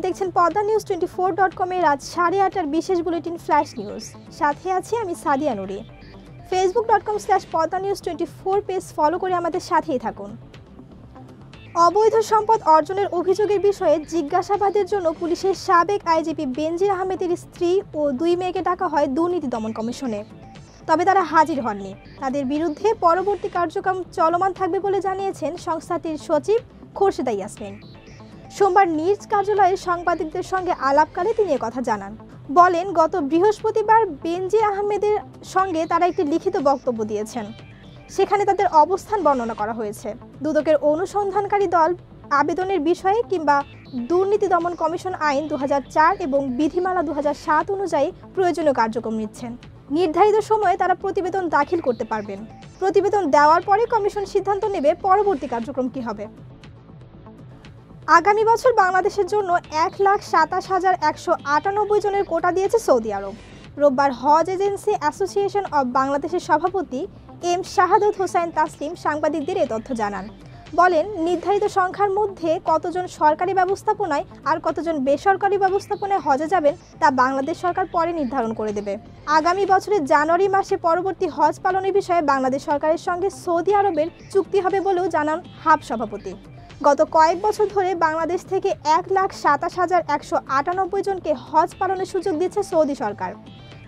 দেখছেন Padma news 24.com এর রাত 8:30টার বিশেষ বুলেটিন ফ্ল্যাশ নিউজ। সাথে আছি আমি সাদিয়া নুরি। facebook.com/poddanews24 পেজ ফলো করে আমাদের সাথেই থাকুন। অবৈধ সম্পদ অর্জনের অভিযোগের বিষয়ে জিজ্ঞাসাবাদের জন্য পুলিশের সাবেক আইজিপি বেনজির আহমেদের স্ত্রী ও 2 মেয়েকে ডাকা হয় দুর্নীতি দমন কমিশনে। তবে তারা হাজির হননি। তাদের বিরুদ্ধে পরবর্তী কার্যক্রম চলমান থাকবে বলে জানিয়েছেন সংস্থাটির সচিব খোরশেদা ইয়াসমিন। সোমবার নিজ কার্যালয়ে সাংবাদিকদের সঙ্গে আলাপকালে তিনি কথা জানান। বলেন, গত বৃহস্পতিবার বেনজির আহমেদের সঙ্গে তারা একটি লিখিত বক্তব্য দিয়েছেন। সেখানে তাদের অবস্থান বর্ণনা করা হয়েছে। দুদকের অনুসন্ধানকারী দল আবেদনের বিষয়ে কিংবা দুর্নীতি দমন কমিশন আইন 2004 এবং বিধিমালা 2007 অনুযায়ী প্রয়োজনীয় কার্যক্রম নিচ্ছেন। নির্ধারিত সময়ে তারা প্রতিবেদন দাখিল করতে পারবেন। প্রতিবেদন দেওয়ার পরে কমিশন সিদ্ধান্ত নেবে পরবর্তী কার্যক্রম কী হবে। আগামী বছর বাংলাদেশের জন্য 1,27,198 জনের কোটা দিয়েছে সৌদি আরব। রোববার হজ এজেন্সি অ্যাসোসিয়েশন অব বাংলাদেশের সভাপতি এম শাহাদত হোসাইন তাসলিম সাংবাদিকদের এ তথ্য জানান। বলেন, নির্ধারিত সংখ্যার মধ্যে কতজন সরকারি ব্যবস্থাপনায় আর কতজন বেসরকারি ব্যবস্থাপনায় হজে যাবেন তা বাংলাদেশ সরকার পরে নির্ধারণ করে দেবে। আগামী বছরের জানুয়ারি মাসে পরবর্তী হজ পালনের বিষয়ে বাংলাদেশ সরকারের সঙ্গে সৌদি আরবের চুক্তি হবে বলেও জানান হাব সভাপতি। গত কয়েক বছর ধরে বাংলাদেশ থেকে 1,27,198 জনকে হজ পালনের সুযোগ দিচ্ছে সৌদি সরকার।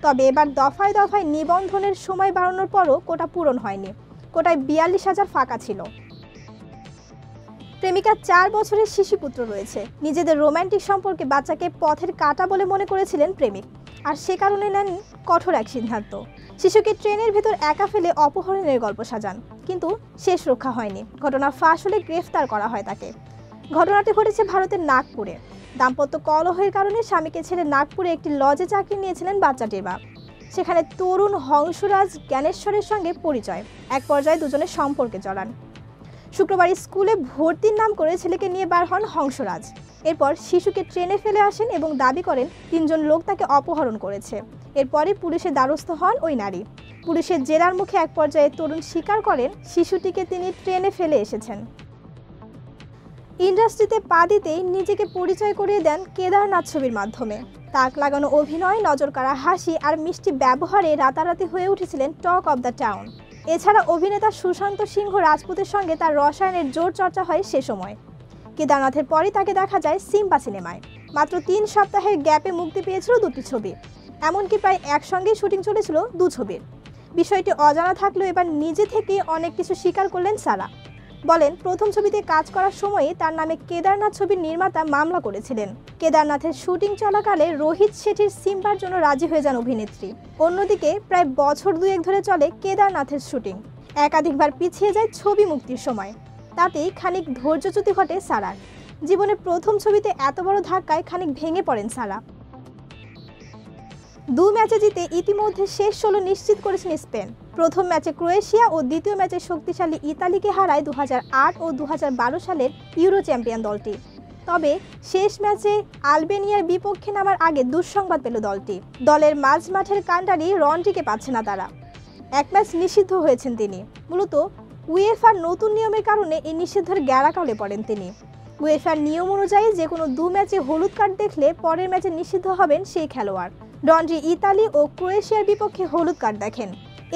তবে এবার দফায় দফায় নিবন্ধনের সময় বাড়ানোর পরও কোটা পূরণ হয়নি। কোটায় 42,000 ফাঁকা ছিল। প্রেমিকার 4 বছরের শিশুপুত্র রয়েছে। নিজেদের রোমান্টিক সম্পর্কে বাচ্চাকে পথের কাঁটা বলে মনে করেছিলেন প্রেমিক, আর সে কারণে নেন কঠোর এক সিদ্ধান্ত। শিশুকে ট্রেনের ভেতর একা ফেলে অপহরণের গল্প সাজান, কিন্তু শেষ রক্ষা হয়নি। ঘটনা ফাঁস হলে গ্রেফতার করা হয় তাকে। ঘটনাটি ঘটেছে ভারতের নাগপুরে। দাম্পত্য কলহের কারণে স্বামীকে ছেড়ে নাগপুরে একটি লজে চাকরি নিয়েছিলেন বাচ্চাটির বাপ। সেখানে তরুণ হংসরাজ জ্ঞানেশ্বরের সঙ্গে পরিচয়। এক পর্যায়ে দুজনের সম্পর্কে জড়ান। শুক্রবার স্কুলে ভর্তির নাম করে ছেলেকে নিয়ে বার হন হংসরাজ। এরপর শিশুকে ট্রেনে ফেলে আসেন এবং দাবি করেন 3 জন লোক তাকে অপহরণ করেছে। এরপরই পুলিশের দ্বারস্থ হন ওই নারী। পুলিশের জেরার মুখে এক পর্যায়ে তরুণ স্বীকার করেন শিশুটিকে তিনি ট্রেনে ফেলে এসেছেন। ইন্ডাস্ট্রিতে পা দিতেই নিজেকে পরিচয় করিয়ে দেন কেদারনাথ ছবির মাধ্যমে। তাক লাগানো অভিনয়, নজর কাড়া হাসি আর মিষ্টি ব্যবহারে রাতারাতি হয়ে উঠেছিলেন টক অব দ্য টাউন। এছাড়া অভিনেতা সুশান্ত সিংহ রাজপুতের সঙ্গে তার রসায়নের জোর চর্চা হয় সে সময়। কেদারনাথের পরই তাকে দেখা যায় সিম্বা সিনেমায়। মাত্র 3 সপ্তাহের গ্যাপে মুক্তি পেয়েছিল 2টি ছবি। এমনকি প্রায় একসঙ্গেই শুটিং চলেছিল 2 ছবির। বিষয়টি অজানা থাকলেও এবার নিজে থেকে অনেক কিছু স্বীকার করলেন সারা। বলেন, প্রথম ছবিতে কাজ করার সময়ই তার নামে কেদারনাথ ছবির নির্মাতা মামলা করেছিলেন। কেদারনাথের শুটিং চলাকালে রোহিত শেঠির সিম্বার জন্য রাজি হয়ে যান অভিনেত্রী। অন্যদিকে প্রায় বছর 2 ধরে চলে কেদারনাথের শুটিং। একাধিকবার পিছিয়ে যায় ছবি মুক্তির সময়। তাতেই খানিক ধৈর্যচ্যুতি ঘটে সারার। জীবনের প্রথম ছবিতে এত বড় ধাক্কায় খানিক ভেঙে পড়েন সারা। 2 ম্যাচে জিতে ইতিমধ্যে শেষ 16 নিশ্চিত করেছেন স্পেন। প্রথম ম্যাচে ক্রোয়েশিয়া ও দ্বিতীয় ম্যাচে শক্তিশালী ইতালিকে হারায় 2008 ও 2012 সালের ইউরো চ্যাম্পিয়ন দলটি। তবে শেষ ম্যাচে আলবেনিয়ার বিপক্ষে নামার আগে দুঃসংবাদ পেল দলটি। দলের মাঝ মাঠের কাণ্ডারি রন্ড্রিকে পাচ্ছে না তারা। এক ম্যাচ নিষিদ্ধ হয়েছেন তিনি। মূলত উয়েফার নতুন নিয়মের কারণে এই নিষিদ্ধের গ্যারাকালে পড়েন তিনি। উয়েফার নিয়ম অনুযায়ী যে কোনো 2 ম্যাচে হলুদ কার্ড দেখলে পরের ম্যাচে নিষিদ্ধ হবেন সেই খেলোয়াড়। রন্ড্রি ইতালি ও ক্রোয়েশিয়ার বিপক্ষে হলুদ কার্ড দেখেন।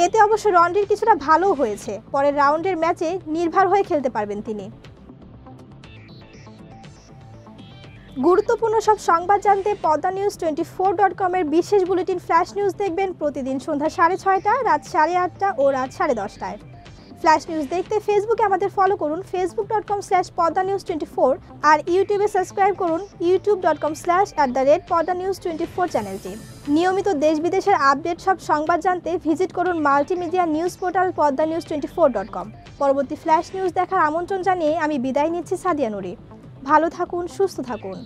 এতে অবশ্য রন্ড্রির কিছুটা ভালো হয়েছে। পরের রাউন্ডের ম্যাচে নির্ভর হয়ে খেলতে পারবেন তিনি। গুরুত্বপূর্ণ সব সংবাদ জানতে পদ্মা নিউজ 24.com এর বিশেষ বুলেটিন ফ্ল্যাশ নিউজ দেখবেন প্রতিদিন সন্ধ্যা 6:30, রাত 8:30 ও রাত 10:30টায়। ফ্ল্যাশ নিউজ দেখতে ফেসবুকে আমাদের ফলো করুন facebook.com/poddanews24 আর ইউটিউবে সাবস্ক্রাইব করুন youtube.com/poddanews24 চ্যানেলটি। নিয়মিত দেশ বিদেশের আপডেট সব সংবাদ জানতে ভিজিট করুন মাল্টিমিডিয়া নিউজ পোর্টাল poddanews24.com। পরবর্তী ফ্ল্যাশ নিউজ দেখার আমন্ত্রণ জানিয়ে আমি বিদায় নিচ্ছি সাদিয়া নুরি। ভালো থাকুন, সুস্থ থাকুন।